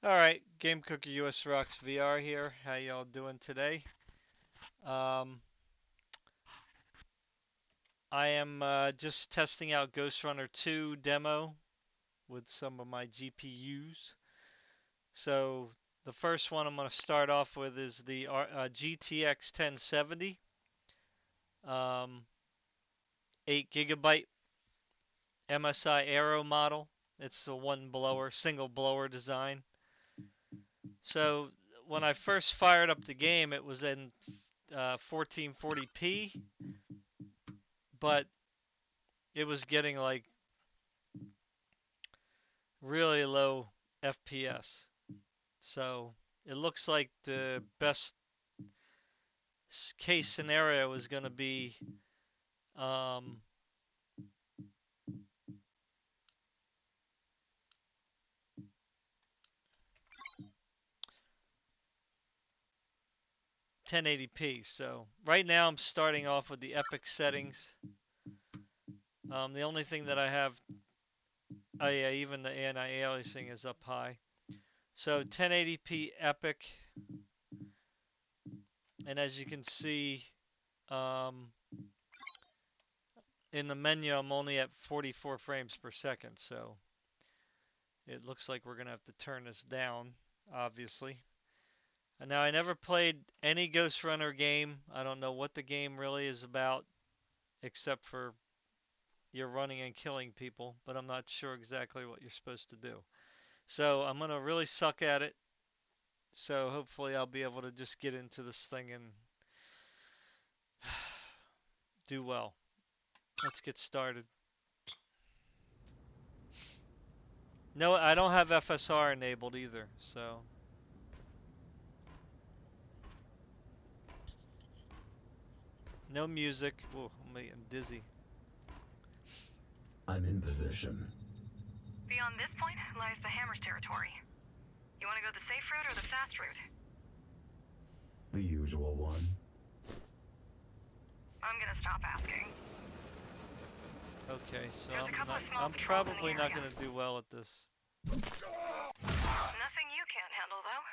Alright, Game Cooker US Rocks VR here. How y'all doing today? Um, I am just testing out Ghostrunner 2 demo with some of my GPUs. So the first one I'm going to start off with is the GTX 1070, 8 gigabyte MSI Aero model. It's the one blower, single blower design. So when I first fired up the game, it was in 1440p, but it was getting like really low FPS. So it looks like the best case scenario is going to be um, 1080p. So right now I'm starting off with the epic settings. The only thing that I have, oh yeah, even the anti-aliasing is up high. So 1080p epic, and as you can see, um, in the menu I'm only at 44 frames per second. So it looks like we're going to have to turn this down, obviously. And now, I never played any Ghostrunner game. I don't know what the game really is about, except for you're running and killing people, but I'm not sure exactly what you're supposed to do. So I'm going to really suck at it. So hopefully I'll be able to just get into this thing and do well. Let's get started. No, I don't have FSR enabled either, so no music. Ooh, I'm getting dizzy. I'm in position. Beyond this point lies the Hammer's territory. You want to go the safe route or the fast route? The usual one. I'm gonna stop asking. Okay, so There's a couple of small I'm patrols in the probably not area. going to do well at this. Nothing you can't handle, though.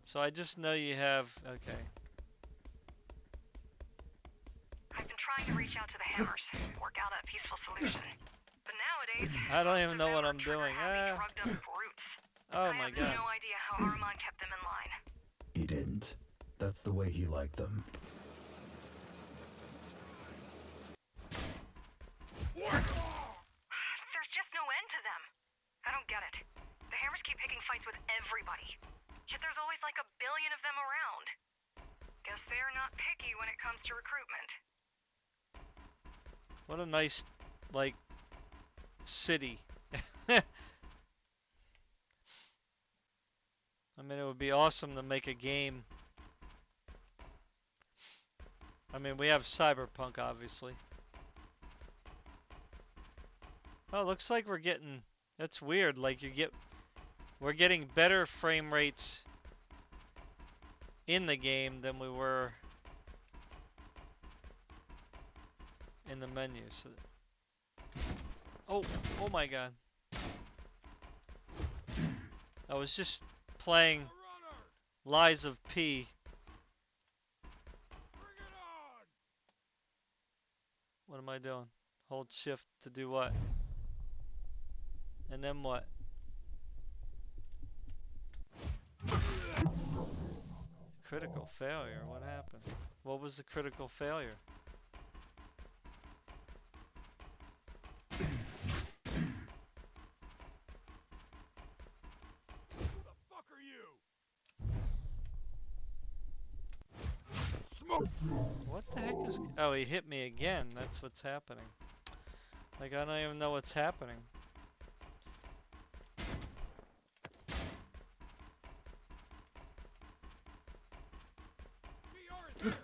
So I just know you have, okay. I've been trying to reach out to the Hammers, work out a peaceful solution. But nowadays, I don't most even of know them what are I'm doing. trigger-happy, drugged-up brutes. Oh I my have god. no idea how Armand kept them in line. He didn't. That's the way he liked them. There's just no end to them. I don't get it. The Hammers keep picking fights with everybody. Yet there's always like a billion of them around. Guess they're not picky when it comes to recruitment. What a nice, like, city. I mean, it would be awesome to make a game. I mean, we have Cyberpunk, obviously. Oh, looks like we're getting, that's weird, like we're getting better frame rates in the game than we were in the menu. So, oh my god. I was just playing Lies of P. What am I doing? Hold shift to do what? And then what? Critical failure? What happened? What was the critical failure? Who the fuck are you? Smoke! What the heck is... Oh, he hit me again. That's what's happening. Like, I don't even know what's happening. VR is here!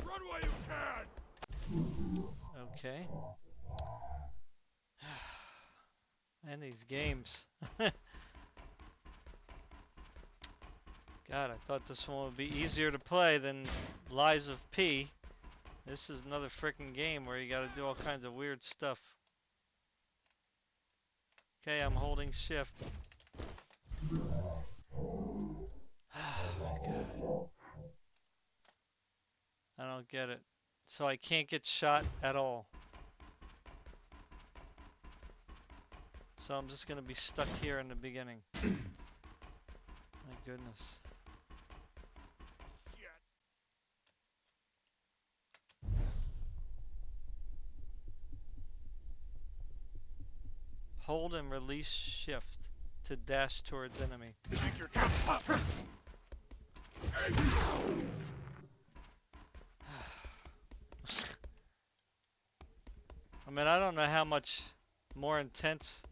Run while you can! Okay. And these games. God, I thought this one would be easier to play than Lies of P. This is another freaking game where you gotta do all kinds of weird stuff. Okay, I'm holding shift. Oh my god. I don't get it. So I can't get shot at all. So I'm just gonna be stuck here in the beginning. My goodness. Shit. Hold and release shift to dash towards enemy. Think you're tough? I mean, I don't know how much more intense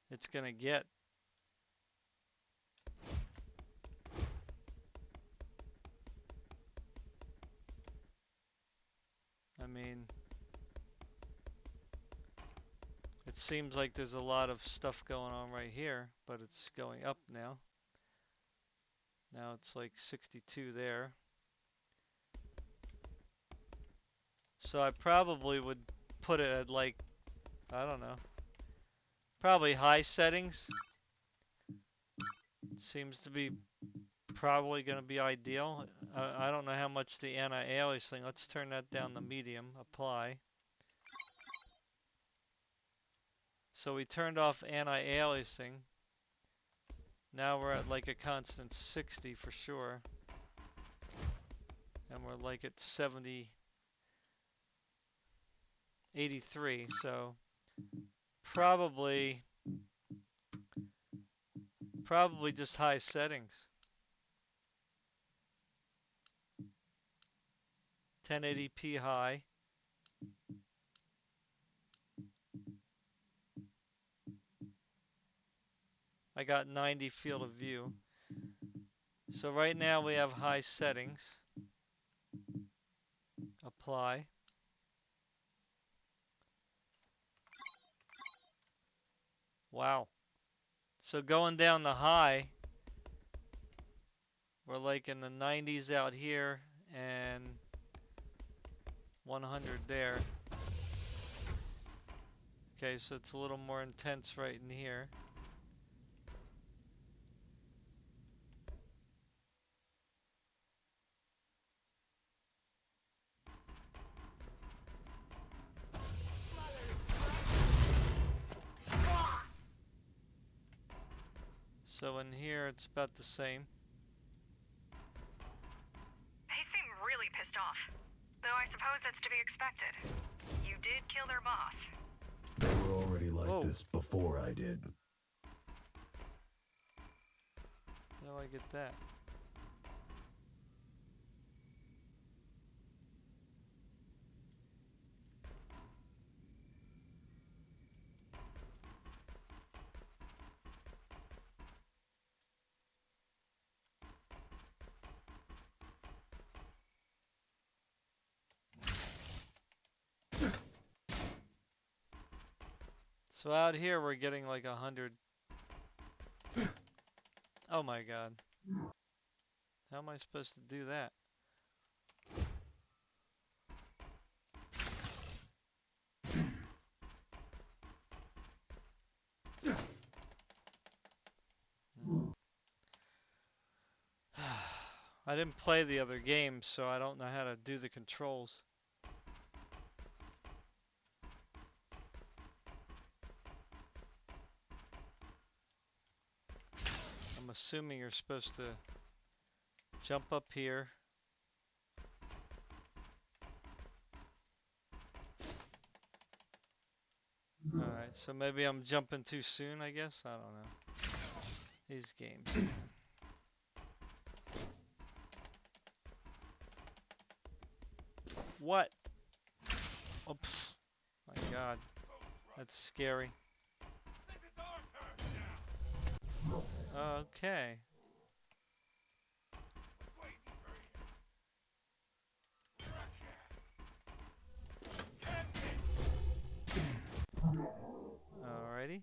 it's gonna get. I mean, it seems like there's a lot of stuff going on right here, but it's going up now. Now it's like 62 there. So I probably would put it at like, I don't know, probably high settings. It seems to be probably going to be ideal. I don't know how much the anti-aliasing. Let's turn that down to medium. Apply. So we turned off anti-aliasing. Now we're at like a constant 60 for sure. And we're like at 70, 83. So probably just high settings. 1080p high. I got 90 field of view. So right now we have high settings. Apply. Wow. So going down the high, we're like in the 90s out here and 100 there. Okay, so it's a little more intense right in here. So in here it's about the same. They seem really pissed off. Though I suppose that's to be expected. You did kill their boss. They were already like Whoa. this before I did. How do I get that? So out here we're getting like 100. Oh my god. How am I supposed to do that? I didn't play the other games, so I don't know how to do the controls. I'm assuming you're supposed to jump up here. Alright, so maybe I'm jumping too soon, I guess? I don't know. These games. Man. What? Oh, pfft. My god. That's scary. This is our turn now. Okay. Waiting for you. Alrighty.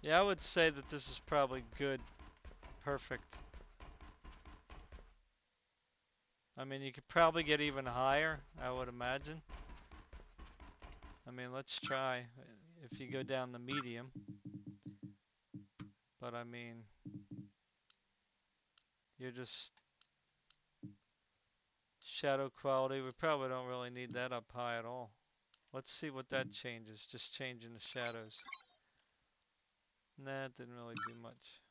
Yeah, I would say that this is probably good. Perfect. I mean, you could probably get even higher, I would imagine. I mean, let's try. If you go down the medium. But I mean, you're just shadow quality. We probably don't really need that up high at all. Let's see what that changes. Just changing the shadows. Nah, it didn't really do much.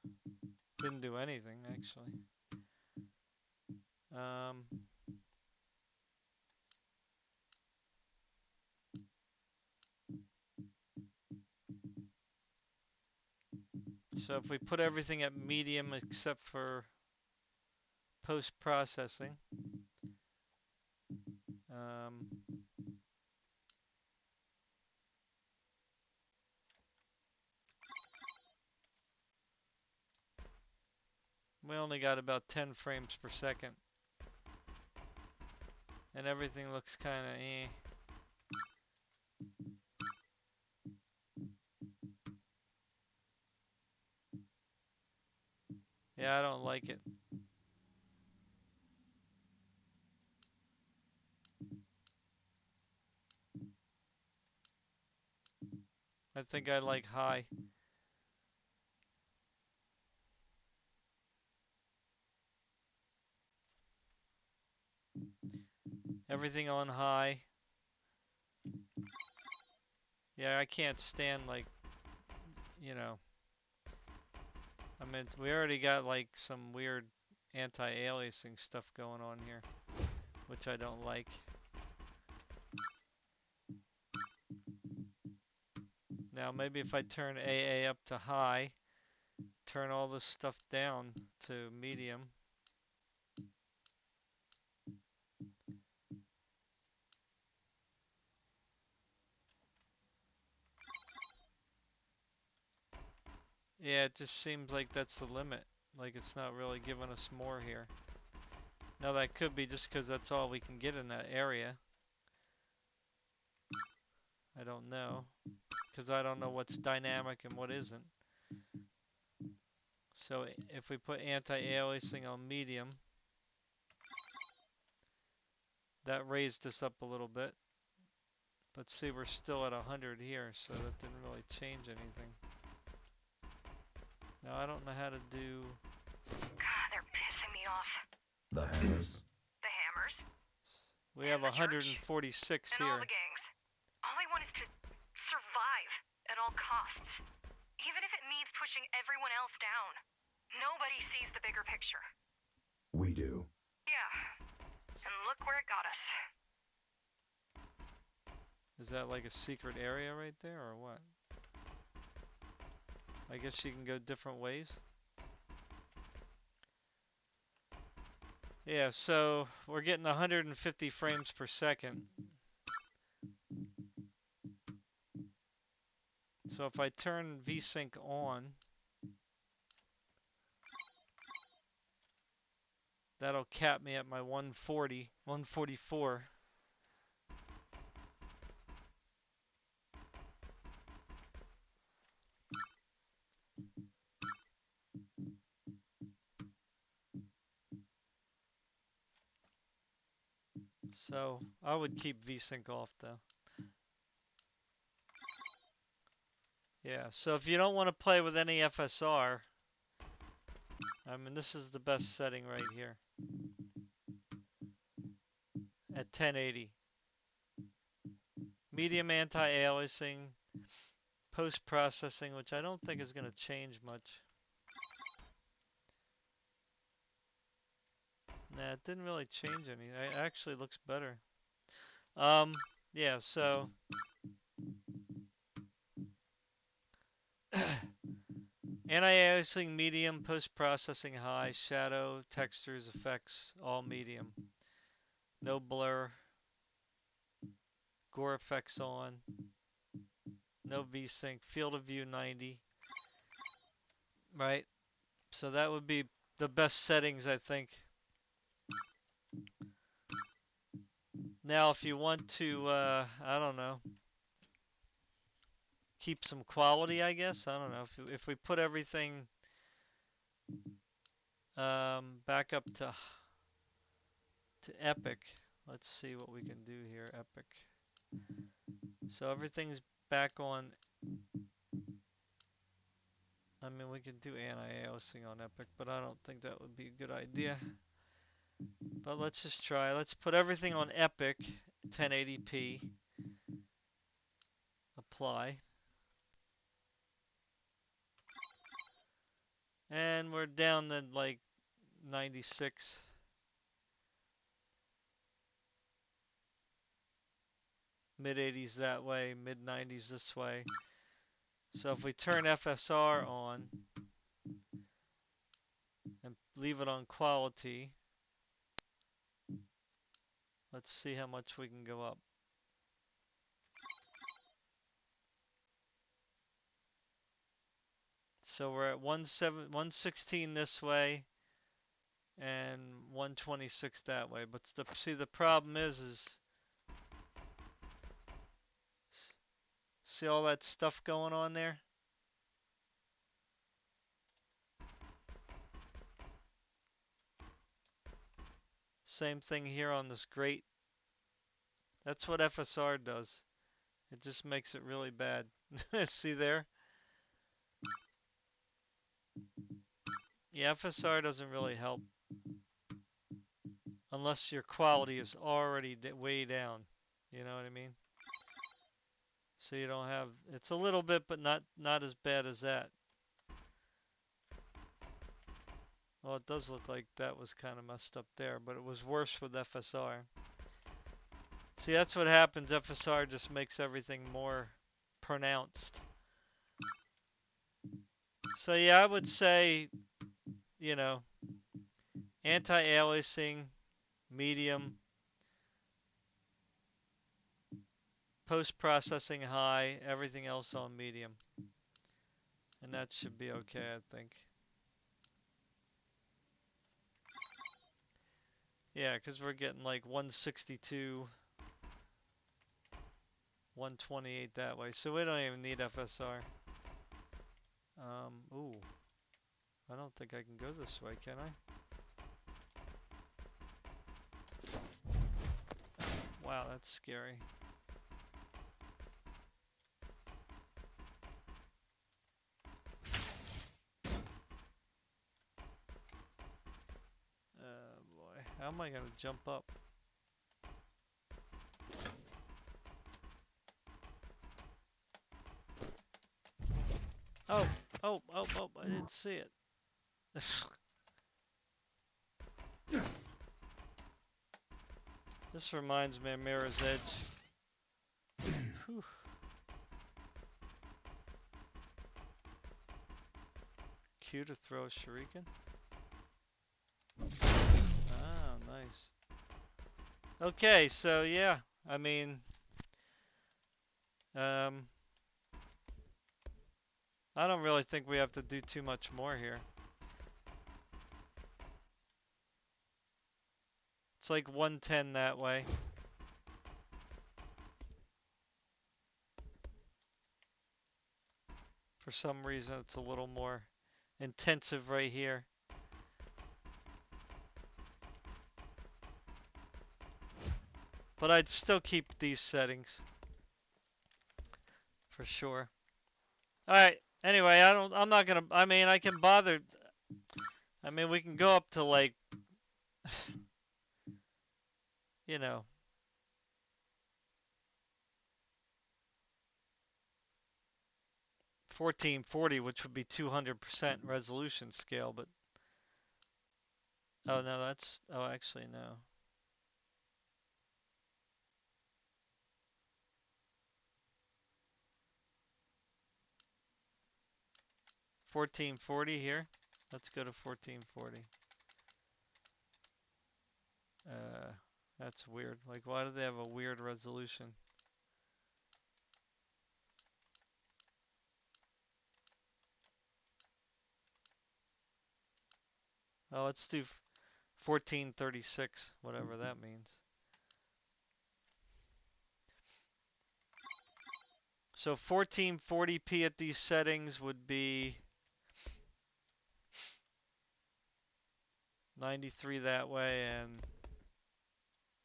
Didn't do anything, actually. Um, so if we put everything at medium except for post-processing, um, we only got about 10 frames per second. And everything looks kind of eh. Yeah, I don't like it. I think I like high. Everything on high. Yeah, I can't stand like, you know, I mean, we already got like some weird anti-aliasing stuff going on here, which I don't like. Now maybe if I turn AA up to high, turn all this stuff down to medium. Yeah, it just seems like that's the limit. Like it's not really giving us more here. Now that could be just because that's all we can get in that area. I don't know. Because I don't know what's dynamic and what isn't. So if we put anti-aliasing on medium, that raised us up a little bit. But see, we're still at 100 here, so that didn't really change anything. Now I don't know how to do... God, they're pissing me off. The hammers. The hammers. We have And the church. 146 And all here. the gangs. All I want is to survive at all costs. Even if it means pushing everyone else down. Nobody sees the bigger picture. We do. Yeah. And look where it got us. Is that like a secret area right there, or what? I guess you can go different ways. Yeah, so we're getting 150 frames per second. So if I turn VSync on, that'll cap me at my 140, 144. So I would keep VSync off though. Yeah, so if you don't want to play with any FSR, I mean this is the best setting right here. At 1080. Medium anti-aliasing, post-processing, which I don't think is going to change much. Nah, it didn't really change anything. It actually looks better. Yeah, so... Anti-aliasing medium, post-processing high, shadow, textures, effects, all medium. No blur. Gore effects on. No VSync. Field of view 90. Right? So that would be the best settings, I think. Now, if you want to, I don't know. keep some quality, I guess. I don't know if we put everything back up to epic. Let's see what we can do here. Epic. So everything's back on. I mean, we could do anti-aliasing on epic, but I don't think that would be a good idea. But let's just try. Let's put everything on epic, 1080p. Apply. And we're down to like 96. Mid 80s that way, mid 90s this way. So if we turn FSR on and leave it on quality, let's see how much we can go up. So we're at 116 this way and 126 that way. But see, the problem is see all that stuff going on there? Same thing here on this grate. That's what FSR does. It just makes it really bad. See there? Yeah, FSR doesn't really help unless your quality is already way down. You know what I mean? So you don't have, it's a little bit, but not as bad as that. Well, it does look like that was kind of messed up there, but it was worse with FSR. See, that's what happens. FSR just makes everything more pronounced. So yeah, I would say, you know, anti-aliasing, medium, post-processing high, everything else on medium. And that should be okay, I think. Yeah, because we're getting like 162, 128 that way. So we don't even need FSR. Ooh. I don't think I can go this way, can I? Wow, that's scary. Boy. How am I going to jump up? Oh, I didn't see it. This reminds me of Mirror's Edge. Whew. Q to throw a shuriken? Oh, nice. Okay, so yeah, I mean, I don't really think we have to do too much more here. It's like 110 that way. For some reason, it's a little more intensive right here. But I'd still keep these settings. For sure. Alright, anyway, I'm not gonna, I mean, I can bother, I mean, we can go up to like, you know, 1440, which would be 200% resolution scale, but, oh no, that's, oh actually no. 1440 here. Let's go to 1440. That's weird. Like, why do they have a weird resolution? Oh, let's do 1436, whatever that means. So 1440p at these settings would be 93 that way and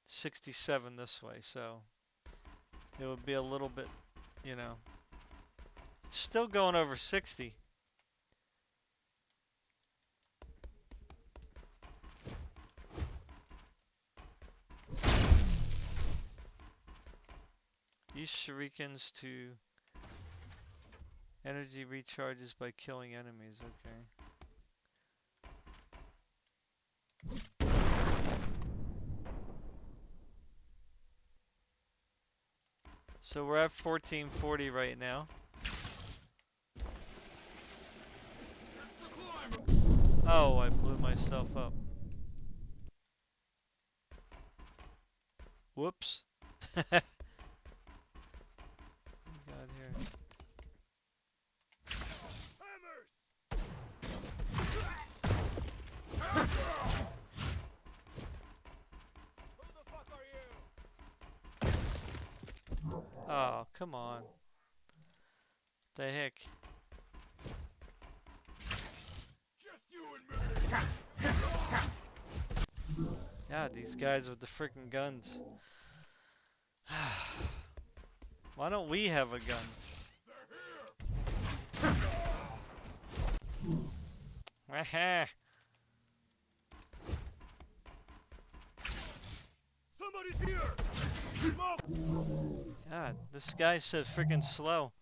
67 this way. So it would be a little bit, you know, it's still going over 60. Use shurikens to energy recharges by killing enemies. Okay. So we're at 1440 right now. Oh, I blew myself up. Whoops. God here. Who the fuck are you? Oh, come on. The heck? Just you and me. God, these guys with the freaking guns. Why don't we have a gun? Aha! Somebody's here. Smoke. God, this guy's so freaking slow.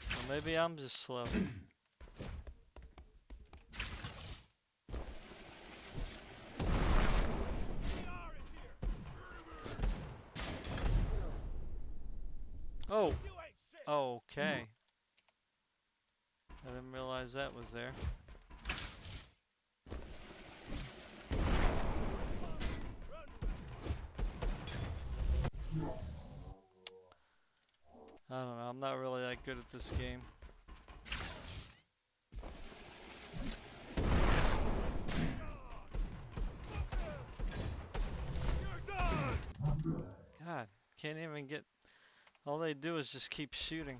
Or maybe I'm just slow. Oh! You ain't shit. Okay. I didn't realize that was there. I don't know, I'm not really that good at this game. You're done. God, can't even get... All they do is just keep shooting.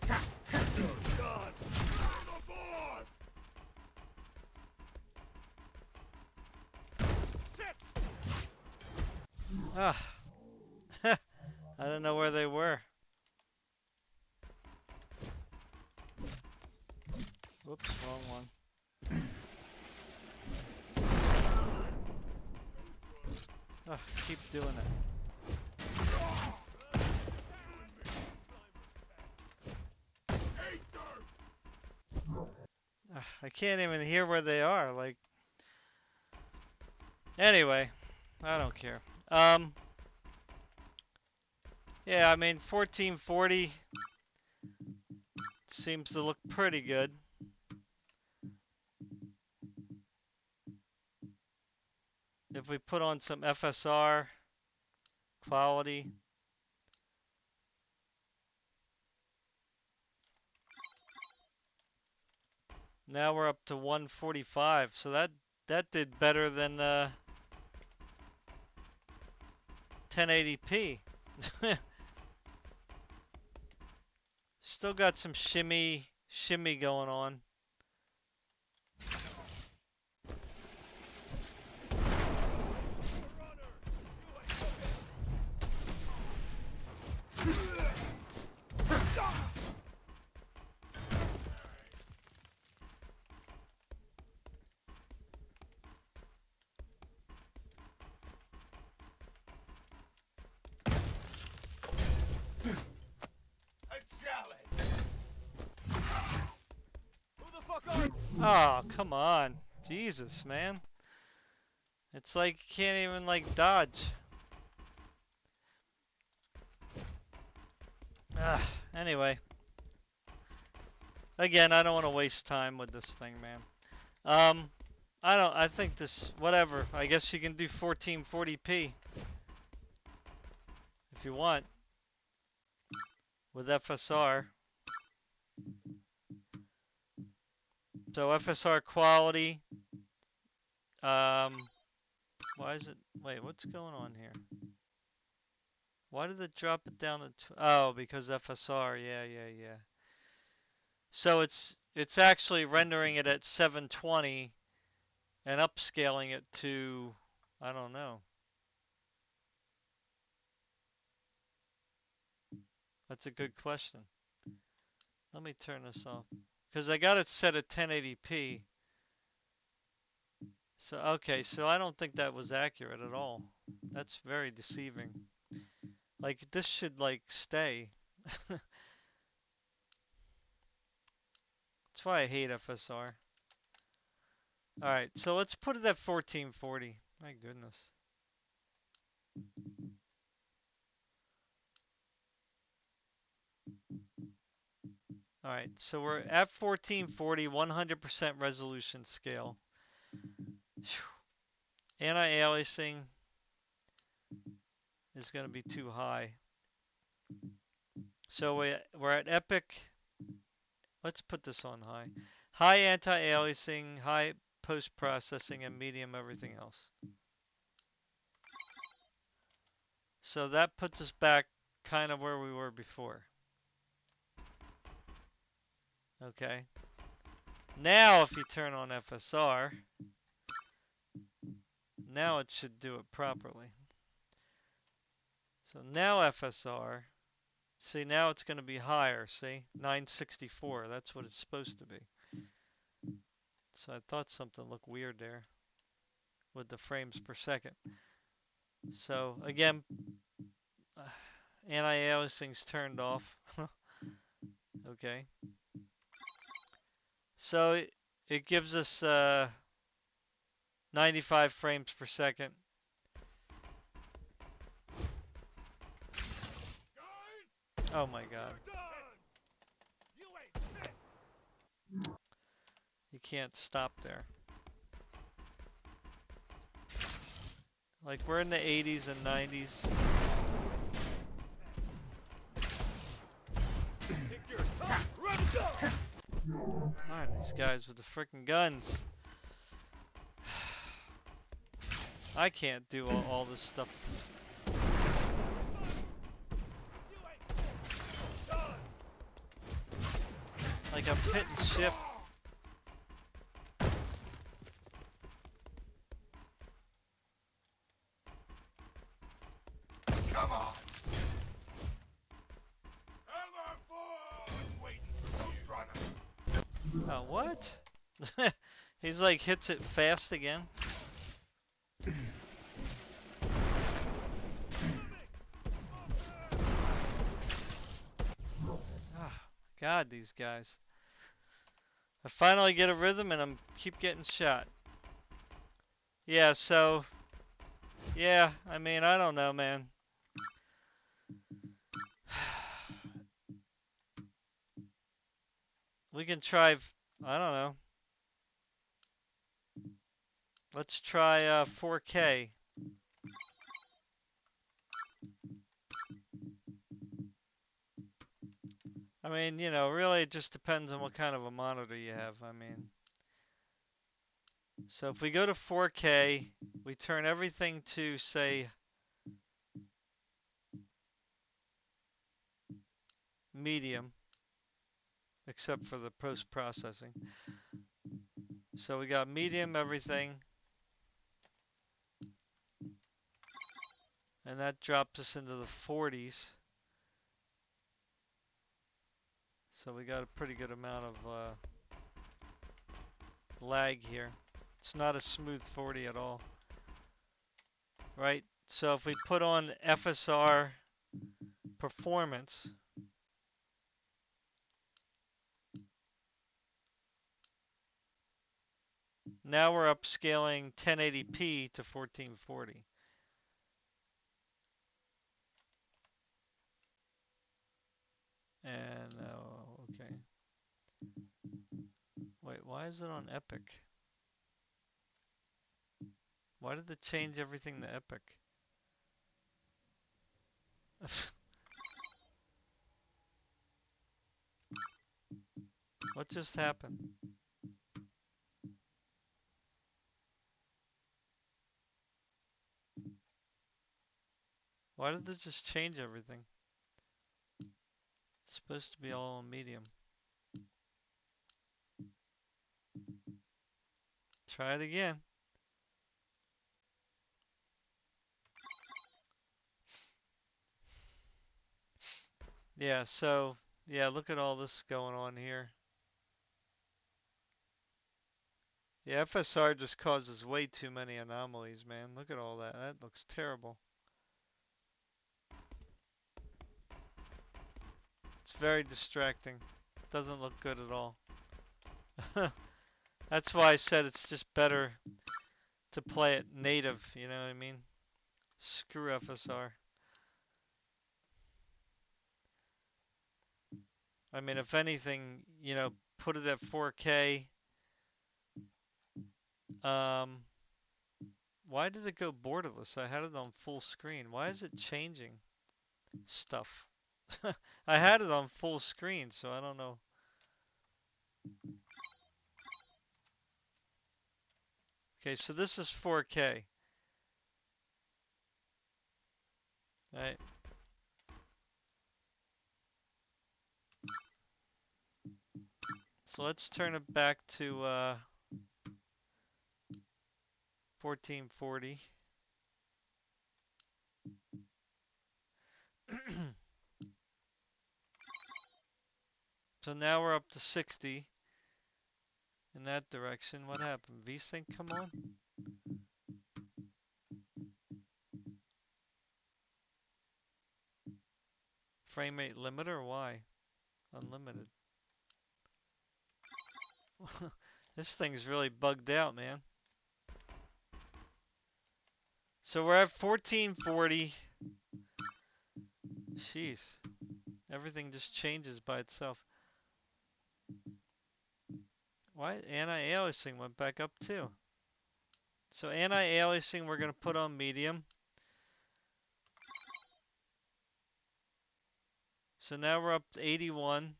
You're done. I'm the boss. Shit. Ah! I didn't know where they were. Whoops, wrong one. Ah, keep doing it. Ah, I can't even hear where they are, like... Anyway, I don't care. Yeah, I mean, 1440 seems to look pretty good. If we put on some FSR quality. Now we're up to 145, so that did better than 1080p. Still got some shimmy going on. Who the fuck are you? Oh, come on. Jesus, man. It's like you can't even like dodge. Anyway. Again, I don't want to waste time with this thing, man. I think this, whatever. I guess you can do 1440p. If you want. With FSR. So FSR quality. Um, why is it? Wait, what's going on here? Why did it drop it down to? Oh, because FSR. Yeah, yeah, yeah. So it's actually rendering it at 720 and upscaling it to, I don't know. That's a good question. Let me turn this off. Because I got it set at 1080p. So, okay, so I don't think that was accurate at all. That's very deceiving. Like, this should, like, stay. That's why I hate FSR. Alright, so let's put it at 1440. My goodness. Alright, so we're at 1440, 100% resolution scale. Anti-aliasing is going to be too high. So we're at epic. Let's put this on high. High anti-aliasing, high post-processing, and medium everything else. So that puts us back kind of where we were before. Okay. Now if you turn on FSR, now it should do it properly. So now FSR, see now it's going to be higher, see? 964, that's what it's supposed to be. So I thought something looked weird there with the frames per second. So again, anti-aliasing's turned off. Okay. So it gives us 95 frames per second. Oh my god. You ain't shit. You can't stop there. Like we're in the 80s and 90s. Think you're tough. Run down. Alright, these guys with the freaking guns. I can't do all this stuff. You ain't shit. Done. Like I'm hitting shift. Come on. MR4 is waiting for Ghostrunner. Oh, what? He's like hits it fast again. Ah, God, these guys. I finally get a rhythm and I'm keep getting shot. Yeah, so yeah, I mean, I don't know, man. We can try, I don't know. Let's try 4K. I mean, you know, really it just depends on what kind of a monitor you have. I mean, so if we go to 4K, we turn everything to, say, medium, except for the post-processing. So we got medium everything, and that drops us into the 40s. So we got a pretty good amount of lag here. It's not a smooth 40 at all. Right? So if we put on FSR performance, now we're upscaling 1080p to 1440. And, okay. Wait, why is it on Epic? Why did it change everything to Epic? What just happened? Why did they just change everything? It's supposed to be all on medium. Try it again. Yeah, so, yeah, look at all this going on here. Yeah, FSR just causes way too many anomalies, man. Look at all that. That looks terrible. It's very distracting. Doesn't look good at all. That's why I said it's just better to play it native, you know what I mean? Screw FSR. I mean, if anything, you know, put it at 4K. Um, why did it go borderless? I had it on full screen. Why is it changing stuff? I had it on full screen, so I don't know. Okay, so this is 4K. Right? So let's turn it back to 1440. So now we're up to 60 in that direction. What happened? VSync come on? Frame rate limiter or why? Unlimited. This thing's really bugged out, man. So we're at 1440. Jeez. Everything just changes by itself. Why? Anti-aliasing went back up too. So anti-aliasing we're going to put on medium. So now we're up to 81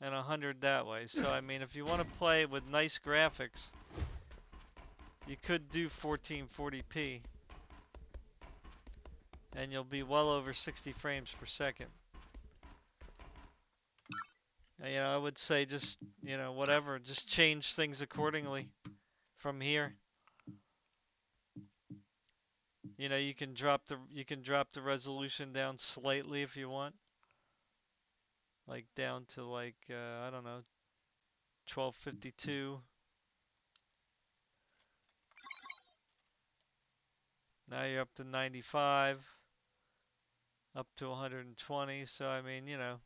and 100 that way. So I mean, if you want to play with nice graphics, you could do 1440p. And you'll be well over 60 frames per second. You know, I would say just, you know, whatever, just change things accordingly from here. You know, you can drop the resolution down slightly if you want. Like down to like I don't know, 1252. Now you're up to 95, up to 120. So I mean, you know,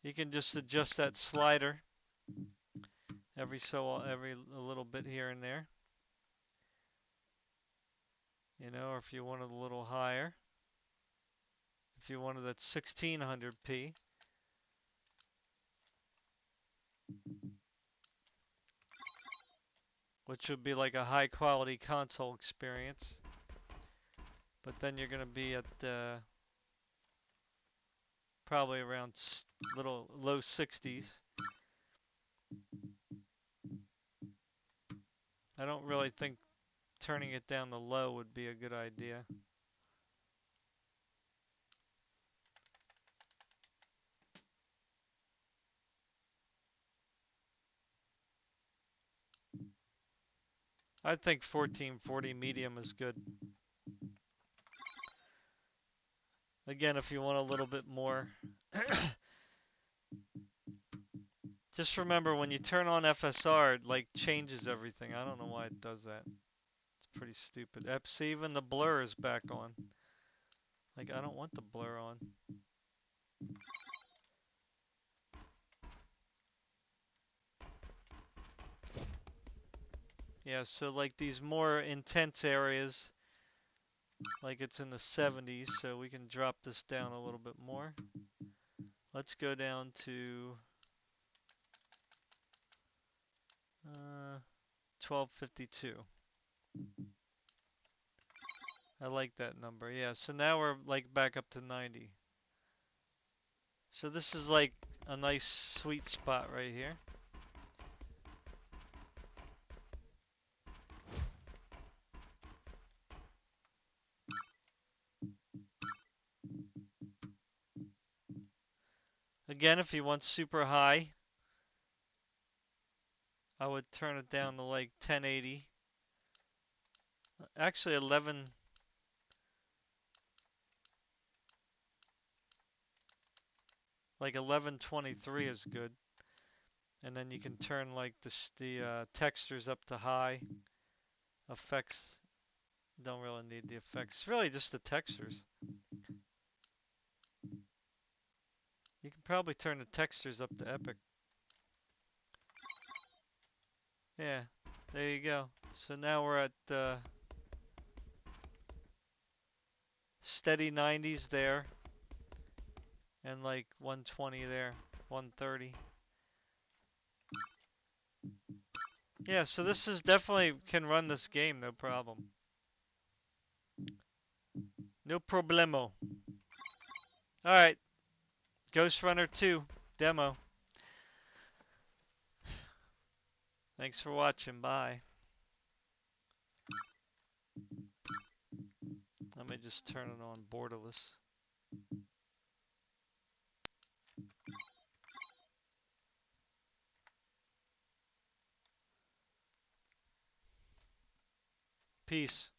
you can just adjust that slider every a little bit here and there. You know, or if you wanted a little higher. If you wanted that 1600p. Which would be like a high quality console experience. But then you're going to be at probably around low 60s. I don't really think turning it down to low would be a good idea. I think 1440 medium is good. Again, if you want a little bit more. Just remember when you turn on FSR, it like changes everything. I don't know why it does that. It's pretty stupid. See, even the blur is back on. Like, I don't want the blur on. Yeah, so like these more intense areas, like it's in the 70s, so we can drop this down a little bit more. Let's go down to 1252. I like that number. Yeah, so now we're like back up to 90. So this is like a nice sweet spot right here. Again, if you want super high, I would turn it down to like 1080. Actually, 1123 is good. And then you can turn like the textures up to high. Effects, don't really need the effects. It's really just the textures. You can probably turn the textures up to epic. Yeah, there you go. So now we're at steady 90s there. And like 120 there. 130. Yeah, so this is definitely can run this game, no problem. No problemo. Alright, Ghostrunner 2 demo. Thanks for watching. Bye. Let me just turn it on borderless. Peace.